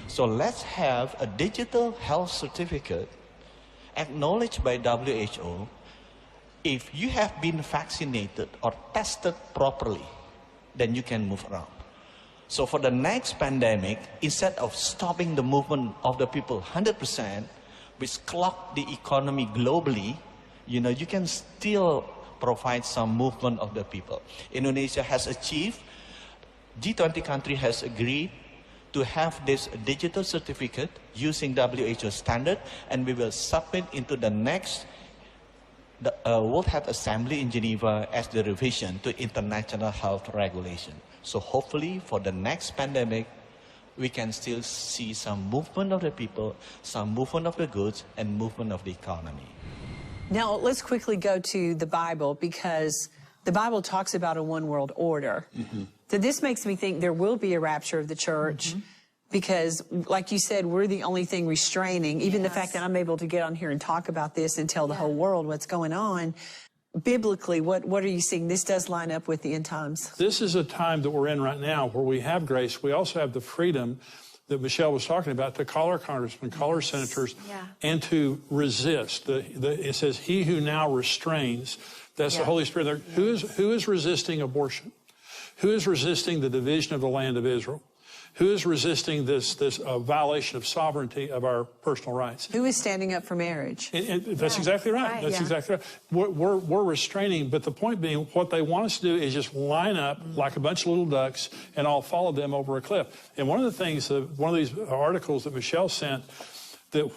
So let's have a digital health certificate acknowledged by WHO if you have been vaccinated or tested properly, then you can move around. So for the next pandemic, instead of stopping the movement of the people 100%, which clock the economy globally, you can still provide some movement of the people. Indonesia has achieved, G20 country has agreed to have this digital certificate using WHO standard, and we will submit into the next World Health Assembly in Geneva as the revision to international health regulation. So hopefully for the next pandemic, we can still see some movement of the people, some movement of the goods, and movement of the economy. Now, let's quickly go to the Bible, because the Bible talks about a one world order. So this makes me think there will be a rapture of the church, because, like you said, we're the only thing restraining. Even the fact that I'm able to get on here and talk about this and tell the whole world what's going on. Biblically, what are you seeing? This does line up with the end times. This is a time that we're in right now where we have grace. We also have the freedom that Michelle was talking about to call our congressmen, call our senators, and to resist. It says, he who now restrains, that's the Holy Spirit. Who is resisting abortion? Who is resisting the division of the land of Israel? Who is resisting this violation of sovereignty of our personal rights? Who is standing up for marriage? And that's exactly right. That's exactly right. We're restraining, but the point being, what they want us to do is just line up like a bunch of little ducks and all follow them over a cliff. And one of the things, one of these articles that Michelle sent, that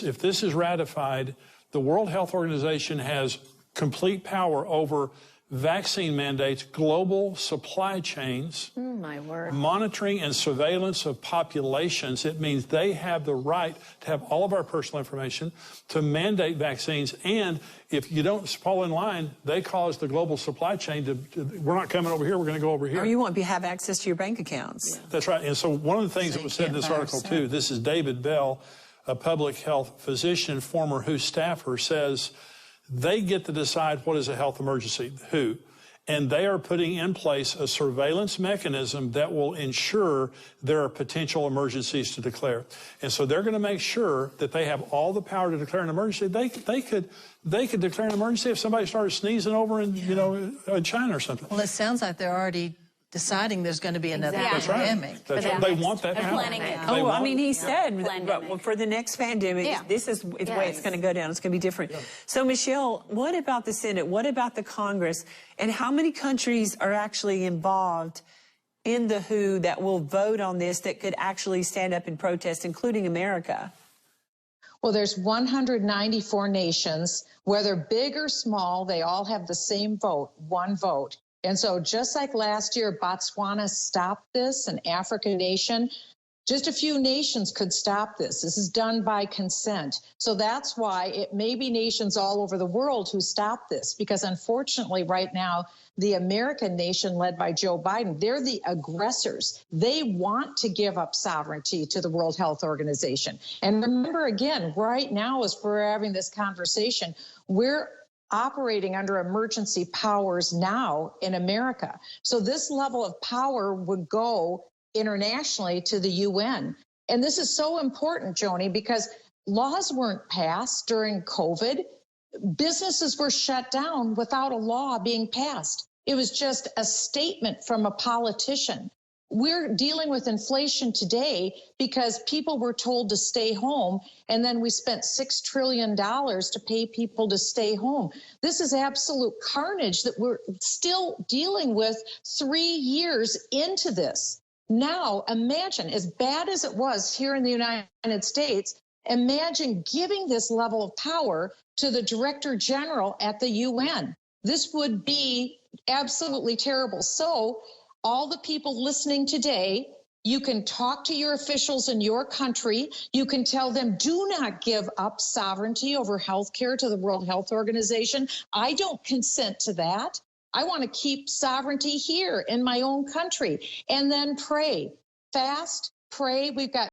if this is ratified, the World Health Organization has complete power over vaccine mandates, global supply chains, my word, monitoring and surveillance of populations. It means they have the right to have all of our personal information, to mandate vaccines, and if you don't fall in line, they cause the global supply chain to we're not coming over here, we're going to go over here. Or you won't have access to your bank accounts. That's right. And so one of the things that was said in this article, too, this is David Bell, a public health physician, former WHO staffer, says, they get to decide what is a health emergency, WHO, and they are putting in place a surveillance mechanism that will ensure there are potential emergencies to declare. And so they're going to make sure that they have all the power to declare an emergency. They could declare an emergency if somebody started sneezing over in, in China or something. Well, it sounds like they're already deciding there's going to be another pandemic. That's right. They want that power. Oh, I mean, he said for the next pandemic, this is the way it's going to go down. It's going to be different. So, Michelle, what about the Senate? What about the Congress? And how many countries are actually involved in the WHO that will vote on this, that could actually stand up and protest, including America? Well, there's 194 nations. Whether big or small, they all have the same vote, one vote. And so just like last year, Botswana stopped this, an African nation, just a few nations could stop this. This is done by consent. So that's why it may be nations all over the world who stop this, because unfortunately right now, the American nation led by Joe Biden, they're the aggressors. They want to give up sovereignty to the World Health Organization. And remember, again, right now as we're having this conversation, we're operating under emergency powers now in America. So this level of power would go internationally to the UN. And this is so important, Joni, because laws weren't passed during COVID. Businesses were shut down without a law being passed. It was just a statement from a politician. We're dealing with inflation today because people were told to stay home, and then we spent $6 trillion to pay people to stay home. This is absolute carnage that we're still dealing with 3 years into this. Now, imagine, as bad as it was here in the United States, imagine giving this level of power to the Director General at the UN. This would be absolutely terrible. So, all the people listening today, you can talk to your officials in your country. You can tell them, do not give up sovereignty over health care to the World Health Organization. I don't consent to that. I want to keep sovereignty here in my own country. And then pray, fast, pray. We've got